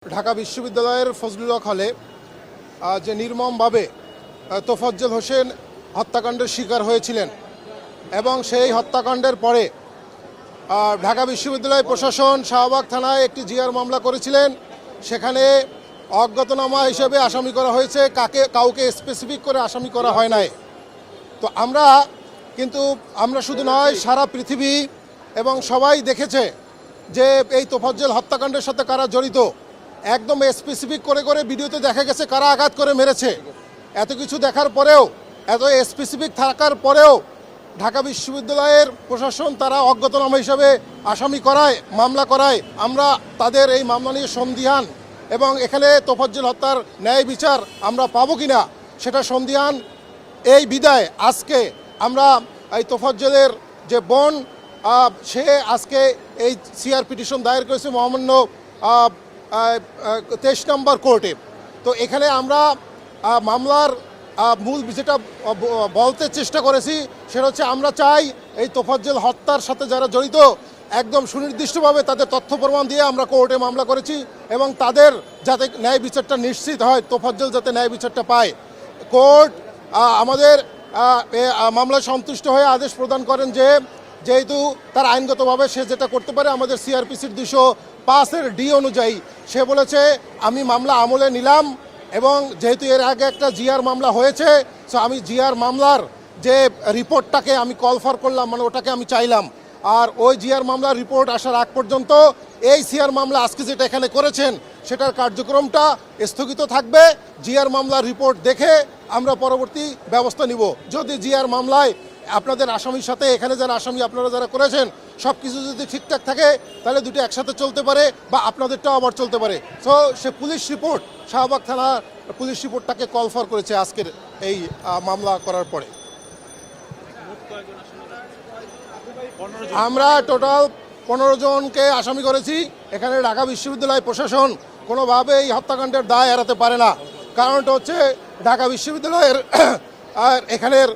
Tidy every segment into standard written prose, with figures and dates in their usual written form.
ঢাকা বিশ্ববিদ্যালয়ের ফজলুল হক হলে যে নির্মমভাবে তোফাজ্জল হোসেন হত্যাকাণ্ডের শিকার হয়েছিলেন এবং সেই হত্যাকাণ্ডের পরে ঢাকা বিশ্ববিদ্যালয় প্রশাসন শাহবাগ থানায় একটি জিআর মামলা করেছিলেন। সেখানে অজ্ঞাতনামা হিসেবে আসামি করা হয়েছে, কাউকে স্পেসিফিক করে আসামি করা হয় নাই। তো আমরা শুধু নয়, সারা পৃথিবী এবং সবাই দেখেছে যে এই তোফাজ্জল হত্যাকাণ্ডের সাথে কারা জড়িত। একদম স্পেসিফিক করে করে ভিডিওতে দেখা গেছে কারা আঘাত করে মেরেছে। এত কিছু দেখার পরেও, এত স্পেসিফিক থাকার পরেও ঢাকা বিশ্ববিদ্যালয়ের প্রশাসন তারা অজ্ঞাতনামা হিসাবে আসামি করায়, মামলা করায়। আমরা তাদের এই মামলা নিয়ে সন্দিহান এবং এখানে তোফাজ্জল হত্যার ন্যায় বিচার আমরা পাবো কিনা সেটা সন্দিহান। এই বিদায় আজকে আমরা এই তোফাজ্জলের যে বোন, সে আজকে এই সিআর পিটিশন দায়ের করেছে মহামান্য 23 নম্বর কোর্টে। তো এখানে আমরা মামলার মূল যেটা বলতে চেষ্টা করেছি সেটা হচ্ছে, আমরা চাই এই তোফাজ্জল হত্যার সাথে যারা জড়িত একদম সুনির্দিষ্টভাবে তাদের তথ্য প্রমাণ দিয়ে আমরা কোর্টে মামলা করেছি এবং তাদের যাতে ন্যায় বিচারটা নিশ্চিত হয়, তোফাজ্জল যাতে ন্যায় বিচারটা পায়। কোর্ট আমাদের মামলায় সন্তুষ্ট হয়ে আদেশ প্রদান করেন যে যেহেতু তার আইনগতভাবে সে যেটা করতে পারে আমাদের সিআরপিসির 205-এর ডি অনুযায়ী, সে বলেছে আমি মামলা আমলে নিলাম এবং যেহেতু এর আগে একটা জিআর মামলা হয়েছে, সো আমি জিআর মামলার যে রিপোর্টটাকে আমি কল ফর করলাম, মানে ওটাকে আমি চাইলাম। আর ওই জিআর মামলার রিপোর্ট আসার আগ পর্যন্ত এই সিআর মামলা আজকে যেটা এখানে করেছেন সেটার কার্যক্রমটা স্থগিত থাকবে। জিআর মামলার রিপোর্ট দেখে আমরা পরবর্তী ব্যবস্থা নিব। যদি জিআর মামলায় আপনাদের আসামির সাথে এখানে যারা আসামি আপনারা যারা করেছেন সব কিছু যদি ঠিকঠাক থাকে তাহলে দুটো একসাথে চলতে পারে বা আপনাদেরটাও আবার চলতে পারে। সো সে পুলিশ রিপোর্ট, শাহবাগ থানা পুলিশ রিপোর্টটাকে কল ফর করেছে আজকের এই মামলা করার পরে। আমরা টোটাল 15 জনকে আসামি করেছি। এখানে ঢাকা বিশ্ববিদ্যালয় প্রশাসন কোনোভাবে এই হত্যাকাণ্ডের দায় এড়াতে পারে না। কারণটা হচ্ছে ঢাকা বিশ্ববিদ্যালয়ের আর এখানের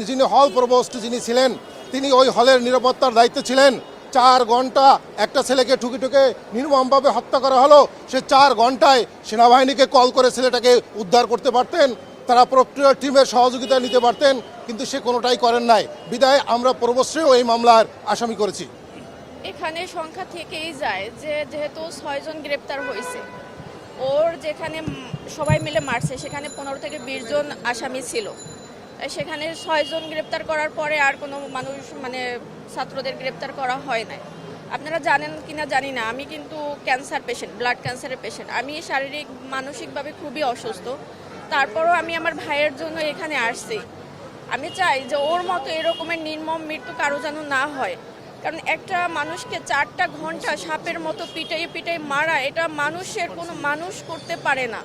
যিনি হল প্রভোস্ট যিনি ছিলেন, তিনি ওই হলের নিরাপত্তার দায়িত্বে ছিলেন। 4 ঘন্টা একটা ছেলেকে ঠুকে নির্মমভাবে হত্যা করা হলো। সে 4 ঘন্টায় সেনাবাহিনীকে কল করে ছেলেটাকে উদ্ধার করতে পারতেন, তারা প্রক্রিয়া টিমের সহযোগিতা নিতে পারতেন, কিন্তু সে কোনোটাই করেন নাই। বিদায় আমরা প্রভোস্টকেও এই মামলার আসামি করেছি। এখানে সংখ্যা থেকেই যায় যে যেহেতু 6 জন গ্রেপ্তার হয়েছে, ওর যেখানে সবাই মিলে মারছে সেখানে 15 থেকে 20 জন আসামি ছিল। সেখানে 6 জন গ্রেপ্তার করার পরে আর কোনো মানুষ ছাত্রদের গ্রেপ্তার করা হয় নাই। আপনারা জানেন কিনা জানি না, আমি কিন্তু ক্যান্সার পেশেন্ট, ব্লাড ক্যান্সারের পেশেন্ট। আমি শারীরিক মানসিকভাবে খুবই অসুস্থ। তারপরও আমি আমার ভাইয়ের জন্য এখানে আসছি। আমি চাই যে ওর মতো এরকমের নির্মম মৃত্যু কারো যেন না হয়। কারণ একটা মানুষকে 4টা ঘন্টা সাপের মতো পিটাই মারা, এটা কোনো মানুষ করতে পারে না।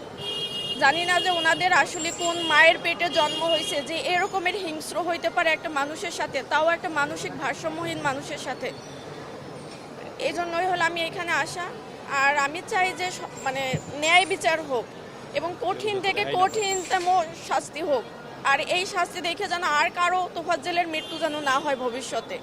জানি না যে ওনাদের আসলে কোন মায়ের পেটে জন্ম হয়েছে যে এরকমের হিংস্র হইতে পারে একটা মানুষের সাথে, তাও একটা মানসিক ভারসাম্যহীন মানুষের সাথে। এই জন্যই হলো আমি এখানে আসা। আর আমি চাই যে ন্যায় বিচার হোক এবং কঠিন থেকে কঠিনতম শাস্তি হোক। আর এই শাস্তি দেখে যেন আর কারো তোফাজ্জলের মৃত্যু যেন না হয় ভবিষ্যতে।